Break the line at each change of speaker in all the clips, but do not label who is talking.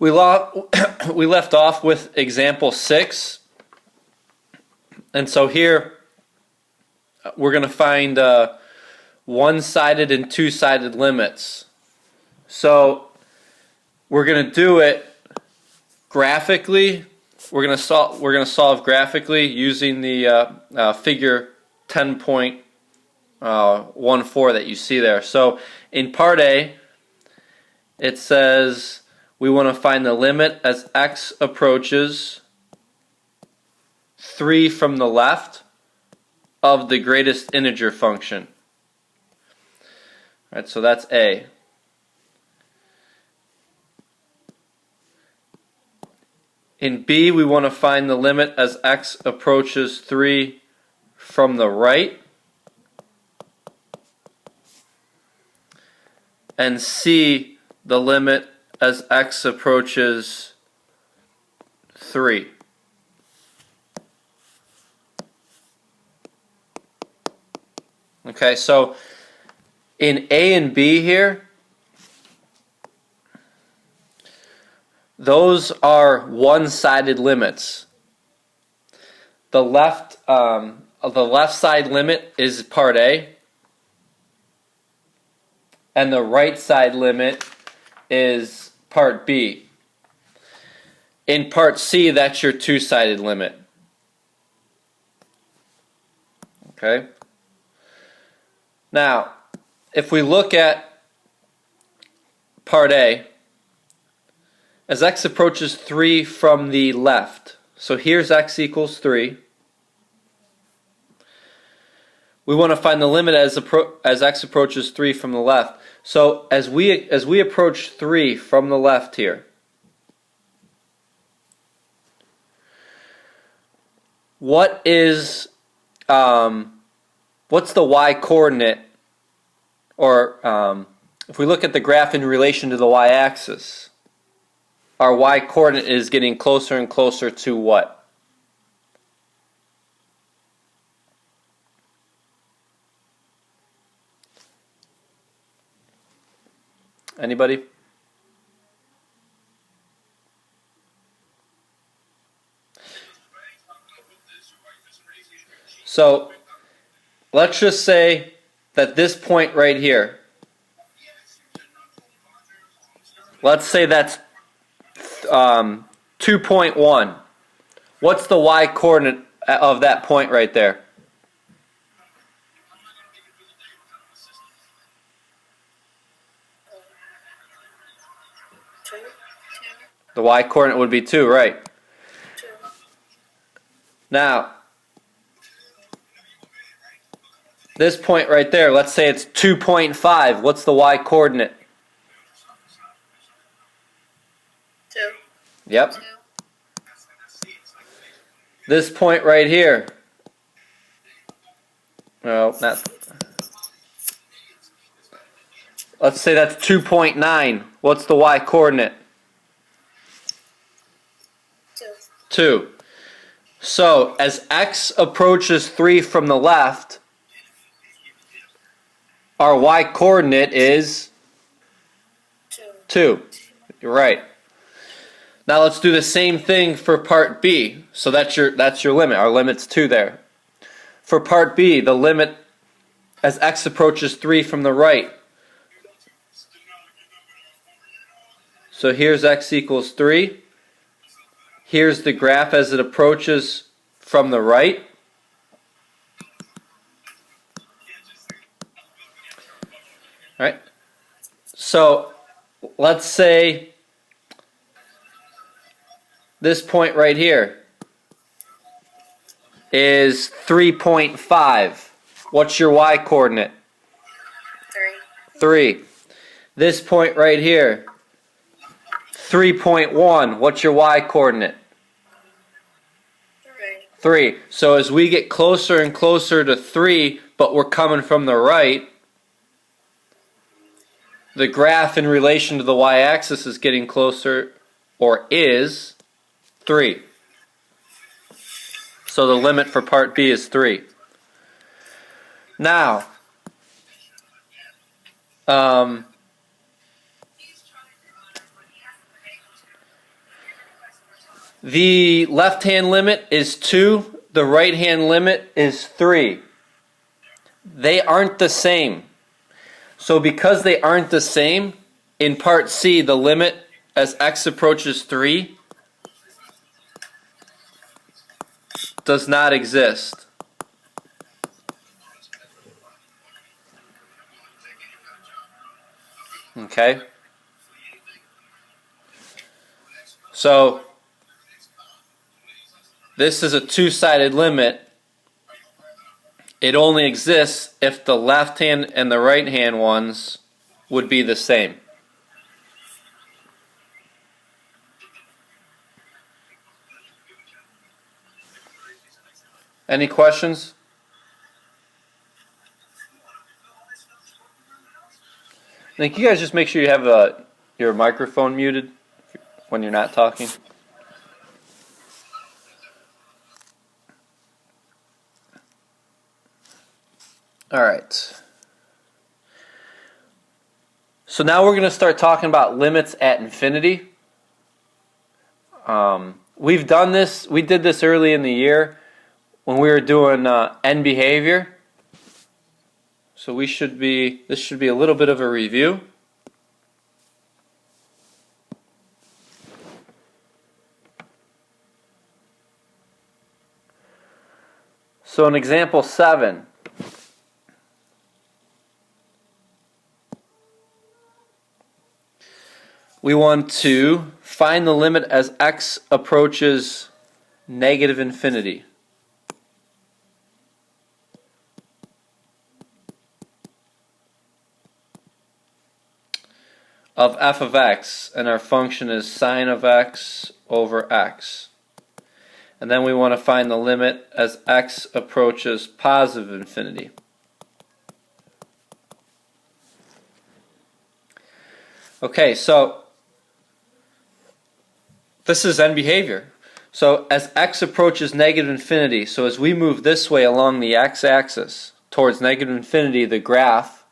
we left off with example 6, and so here we're going to find one-sided and two-sided limits. So we're going to do it graphically. We're going to solve graphically using the figure 10.14 that you see there. So in part A, it says we want to find the limit as x approaches 3 from the left of the greatest integer function. All right, so that's A. In B, we want to find the limit as x approaches 3 from the right. And C, the limit as x approaches 3. Okay, so in A and B here, those are one-sided limits. The left side limit is part A, and the right side limit is part B. In part C, that's your two-sided limit. Okay? Now, if we look at part A, as x approaches 3 from the left, so here's x equals 3. We want to find the limit as x approaches 3 from the left. So as we approach 3 from the left here, what's the y coordinate? Or if we look at the graph in relation to the y-axis, our y-coordinate is getting closer and closer to what? Anybody? So let's just say that this point right here, let's say that's 2.1. What's the y-coordinate of that point right there? The y-coordinate would be 2, right? Now, this point right there, let's say it's 2.5. What's the y-coordinate?
2.
Yep.
2.
This point right here. No, not. Let's say that's 2.9. What's the y-coordinate?
2.
2. So, as x approaches 3 from the left, our y-coordinate is 2. You're right. Now let's do the same thing for part B. So that's your limit. Our limit's 2 there. For part B, the limit as x approaches 3 from the right. So here's x equals 3. Here's the graph as it approaches from the right. All right. So let's say this point right here is 3.5. What's your y-coordinate?
3.
3. This point right here, 3.1. What's your y-coordinate? 3. So as we get closer and closer to 3, but we're coming from the right, the graph in relation to the y-axis is getting closer, or is 3. So the limit for part B is 3. Now, The left-hand limit is 2. The right-hand limit is 3. They aren't the same. So because they aren't the same, in part C, the limit as x approaches 3 does not exist. Okay? So this is a two-sided limit. It only exists if the left hand and the right hand ones would be the same. Any questions? I think you guys just make sure you have your microphone muted when you're not talking. All right. So now we're going to start talking about limits at infinity. We've done this. We did this early in the year when we were doing end behavior. So this should be a little bit of a review. So in example 7, we want to find the limit as x approaches negative infinity. Of f of x, and our function is sine of x over x. And then we want to find the limit as x approaches positive infinity. Okay, so this is end behavior. So as x approaches negative infinity, so as we move this way along the x-axis towards negative infinity, the graph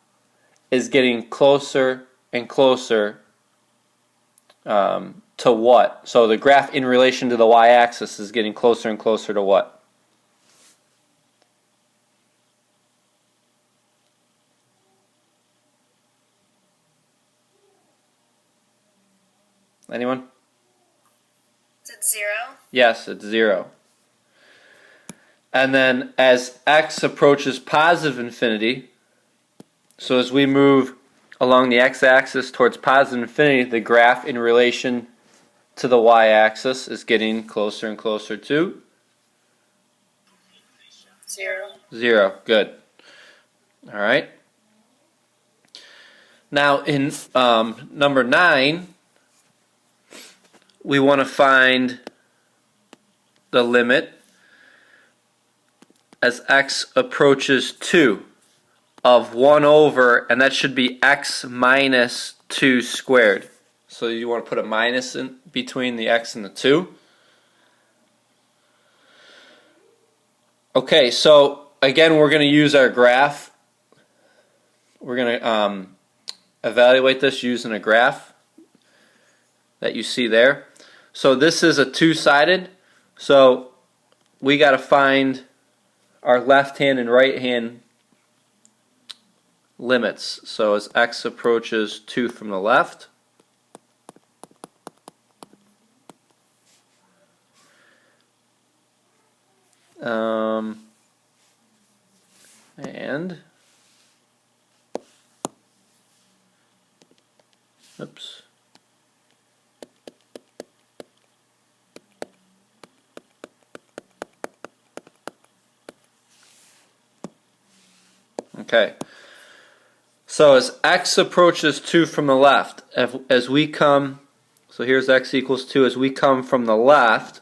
is getting closer and closer to what? So the graph in relation to the y-axis is getting closer and closer to what? Anyone?
Is it 0?
Yes, it's 0. And then as x approaches positive infinity, so as we move along the x-axis towards positive infinity, the graph in relation to the y-axis is getting closer and closer to
0.
0. Good. All right. Now in number 9, we want to find the limit as x approaches 2 of 1 over, and that should be x minus 2 squared. So you want to put a minus in between the x and the 2. Okay, so again, we're going to use our graph. We're going to evaluate this using a graph that you see there. So this is a two-sided, so we got to find our left hand and right hand limits. So as x approaches 2 from the left, and oops. Okay. So as x approaches 2 from the left, as we come, so here's x equals 2, as we come from the left,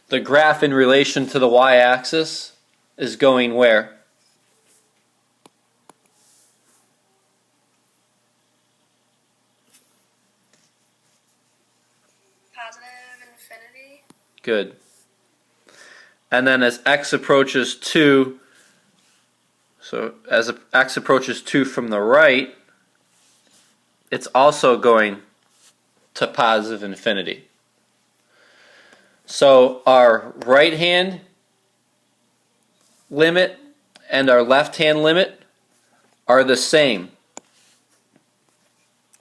the graph in relation to the y-axis is going where?
Positive infinity.
Good. And then as x approaches 2, so as x approaches 2 from the right, it's also going to positive infinity. So our right hand limit and our left hand limit are the same.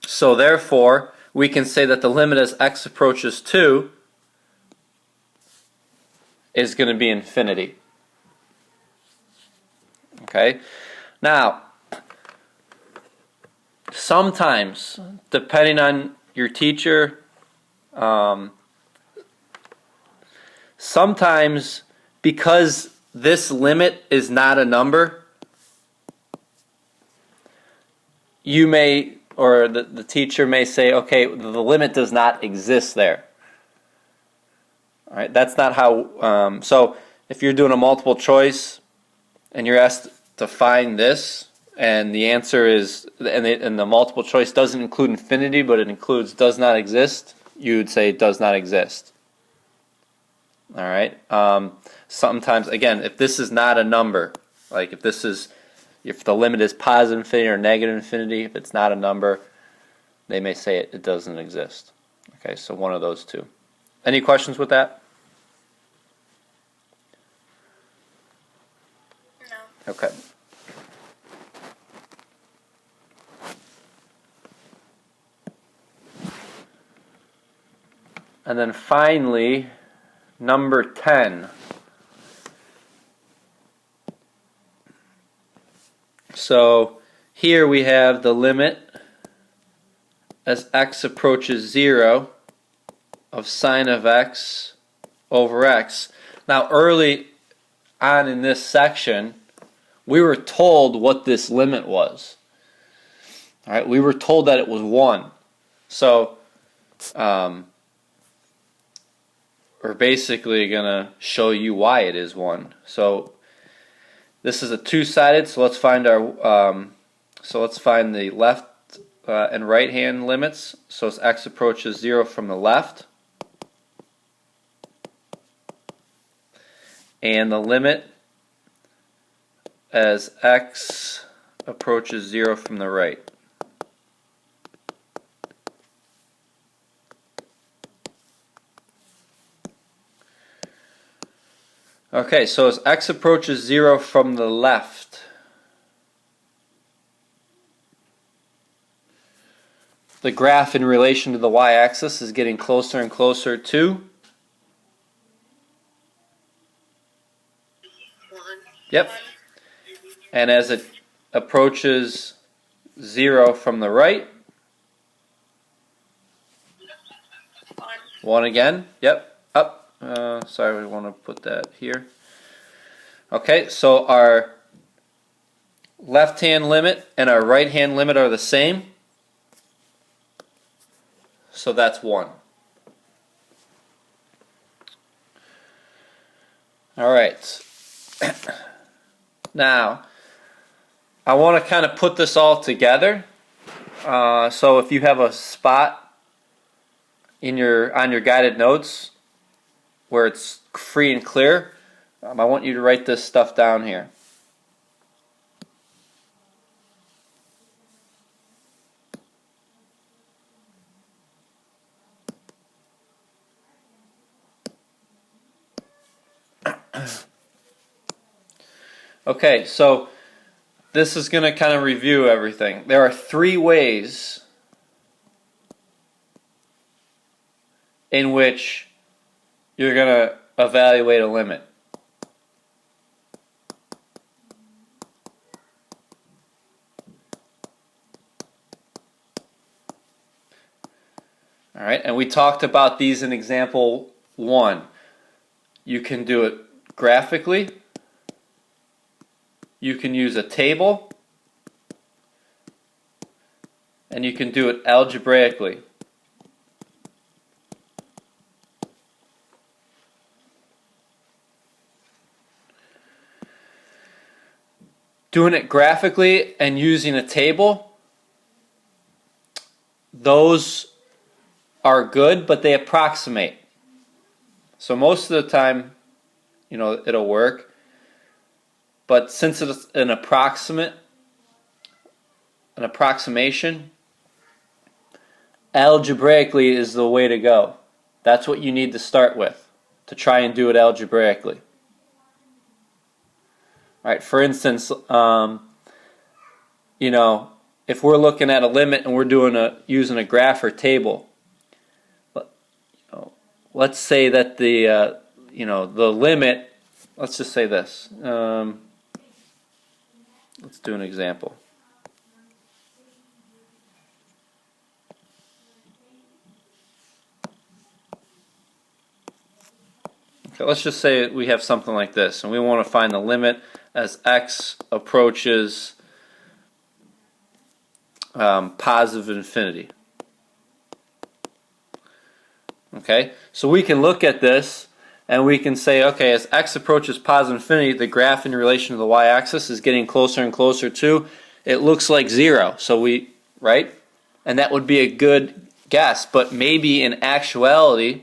So therefore, we can say that the limit as x approaches 2 is going to be infinity. Okay? Now, sometimes, depending on your teacher, sometimes because this limit is not a number, you may, or the teacher may say, okay, the limit does not exist there. All right, that's not how, so if you're doing a multiple choice and you're asked to find this, and the answer is, and the multiple choice doesn't include infinity, but it includes does not exist, you would say does not exist. All right. Sometimes, again, if this is not a number, like if the limit is positive infinity or negative infinity, if it's not a number, they may say it doesn't exist. Okay, so one of those two. Any questions with that?
No.
Okay. And then finally, number 10. So here we have the limit as x approaches 0 of sine of x over x. Now early on in this section, we were told what this limit was. All right, we were told that it was 1. So we're basically going to show you why it is 1. So this is a two-sided, so let's find the left and right hand limits. So as x approaches 0 from the left, and the limit as x approaches 0 from the right. Okay, so as x approaches 0 from the left, the graph in relation to the y-axis is getting closer and closer to
1.
Yep. And as it approaches 0 from the right,
1.
1 again. Yep. Up. Sorry, we want to put that here. Okay, so our left hand limit and our right hand limit are the same. So that's 1. All right. Now, I want to kind of put this all together. So if you have a spot on your guided notes where it's free and clear, I want you to write this stuff down here. Okay, so this is going to kind of review everything. There are 3 ways in which you're going to evaluate a limit. All right, and we talked about these in example 1. You can do it graphically. You can use a table. And you can do it algebraically. Doing it graphically and using a table, those are good, but they approximate. So most of the time, it'll work. But since it's an approximation, algebraically is the way to go. That's what you need to start with. to try and do it algebraically. All right, for instance, you know, if we're looking at a limit and we're using a graph or table, let's say that the the limit. Let's just say this. Let's do an example. Okay, let's just say we have something like this, and we want to find the limit as x approaches positive infinity. Okay, so we can look at this and we can say, okay, as x approaches positive infinity, the graph in relation to the y-axis is getting closer and closer to, it looks like 0. So right? And that would be a good guess, but maybe in actuality,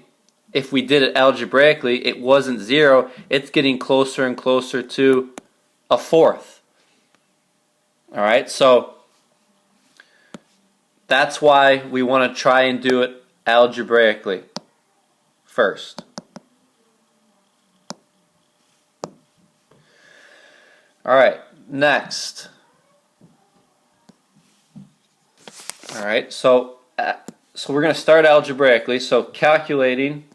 if we did it algebraically, it wasn't 0, it's getting closer and closer to a fourth. Alright, so that's why we want to try and do it algebraically first. Alright, next. Alright, so we're going to start algebraically, so calculating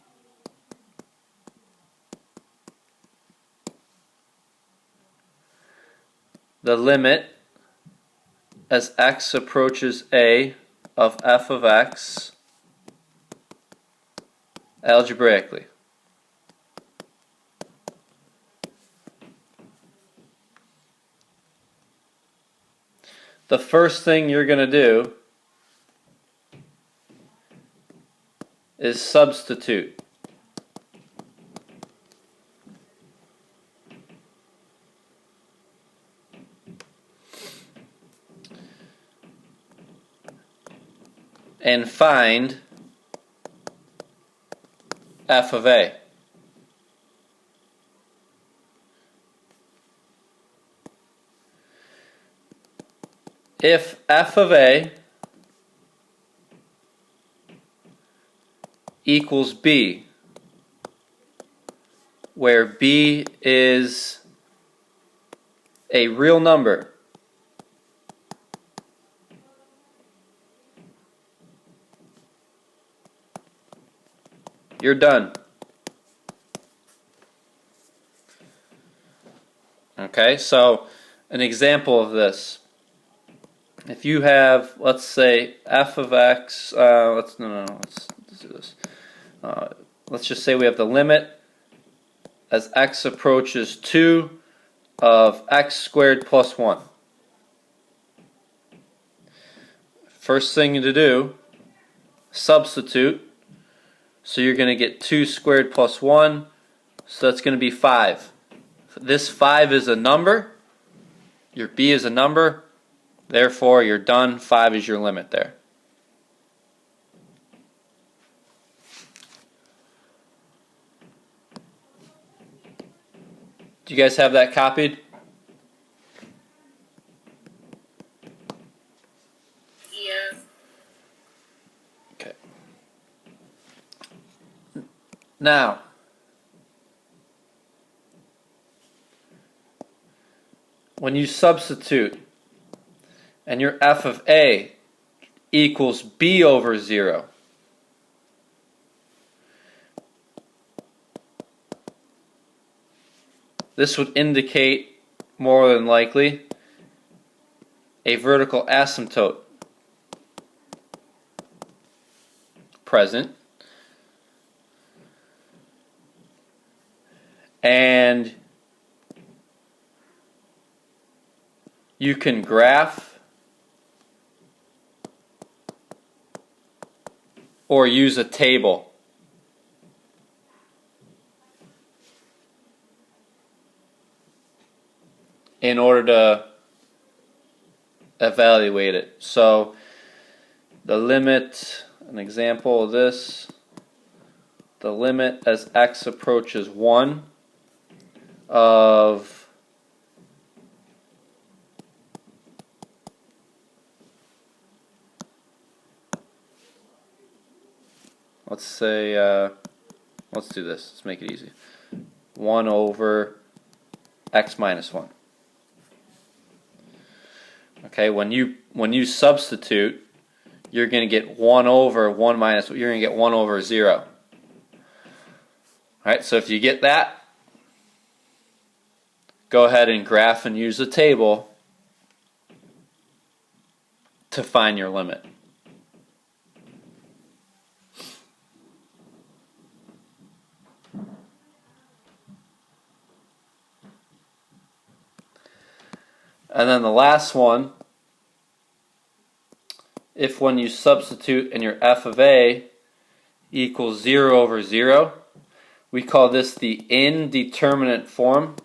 the limit as x approaches a of f of x algebraically. The first thing you're going to do is substitute. And find f of a. If f of a equals b, where b is a real number, you're done. Okay, so an example of this. If you have, let's say, f of x, let's do this. Let's just say we have the limit as x approaches 2 of x squared plus 1. First thing to do, substitute. So you're going to get 2 squared plus 1, so that's going to be 5. This 5 is a number, your b is a number, therefore you're done, 5 is your limit there. Do you guys have that copied?
Yeah.
Okay. Now, when you substitute and your f of a equals b over 0, this would indicate, more than likely, a vertical asymptote present. And you can graph or use a table in order to evaluate it. So the limit, an example of this, the limit as x approaches 1 of let's say let's do this. Let's make it easy. 1 over x minus 1. Okay, when you substitute, you're going to get 1 over 1 minus, you're going to get 1 over 0. Alright, so if you get that, go ahead and graph and use the table to find your limit. And then the last one, if when you substitute and your f of a equals 0 over 0, we call this the indeterminate form.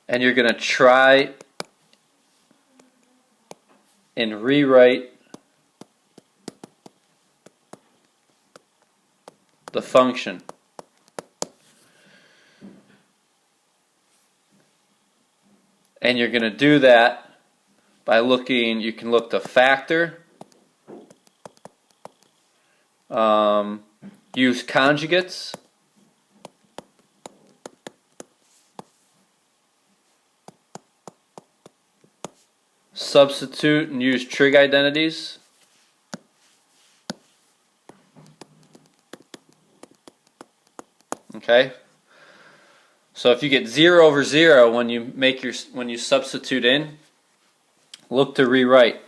And you're going to try and rewrite the function. And you're going to do that by looking, you can look to factor, use conjugates, substitute and use trig identities, okay? So if you get 0 over 0 when you substitute in, look to rewrite.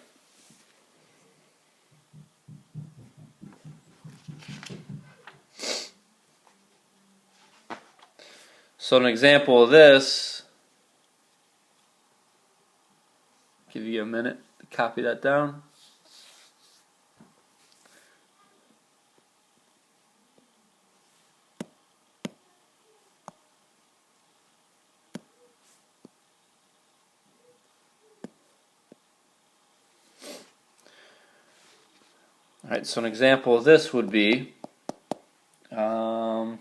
So an example of this, give you a minute to copy that down. Alright, so an example of this would be the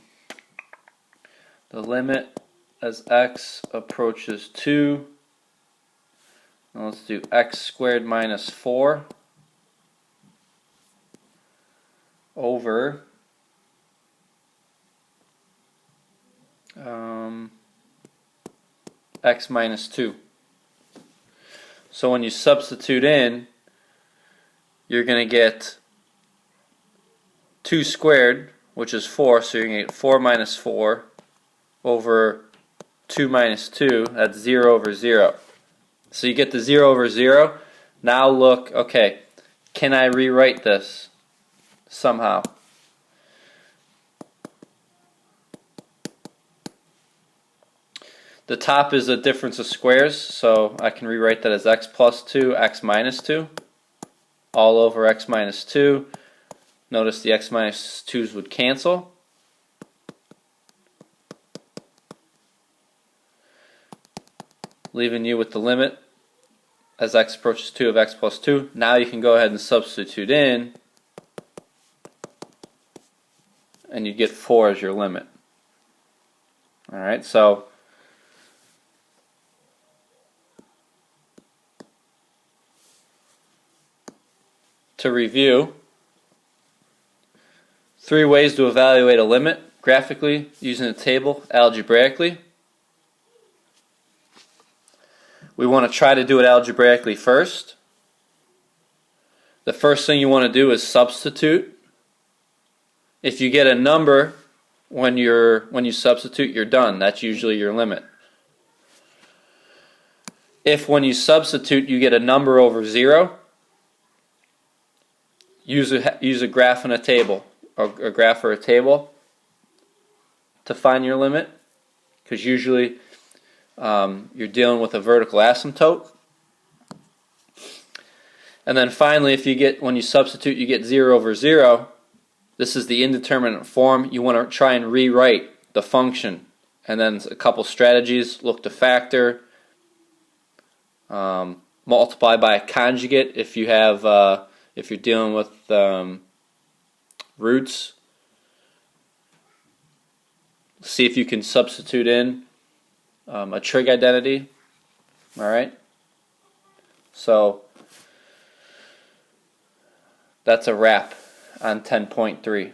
limit as x approaches 2. Now let's do x squared minus 4 over x minus 2. So when you substitute in, you're going to get 2 squared, which is 4, so you're going to get 4 minus 4 over 2 minus 2, that's 0 over 0. So you get the 0 over 0. Now look, okay, can I rewrite this somehow? The top is a difference of squares, so I can rewrite that as x plus 2, x minus 2, all over x minus 2. Notice the x minus 2's would cancel. Leaving you with the limit as x approaches 2 of x plus 2. Now you can go ahead and substitute in, and you get 4 as your limit. Alright, so to review, 3 ways to evaluate a limit: graphically, using a table, algebraically. We want to try to do it algebraically first. The first thing you want to do is substitute. If you get a number when you substitute, you're done. That's usually your limit. If when you substitute you get a number over 0, use a graph and a table, or a graph or a table to find your limit, because usually you're dealing with a vertical asymptote. And then finally, when you substitute, you get 0 over 0. This is the indeterminate form. You want to try and rewrite the function. And then a couple strategies: look to factor, multiply by a conjugate if you're dealing with roots. See if you can substitute in a trig identity. All right. So that's a wrap on 10.3.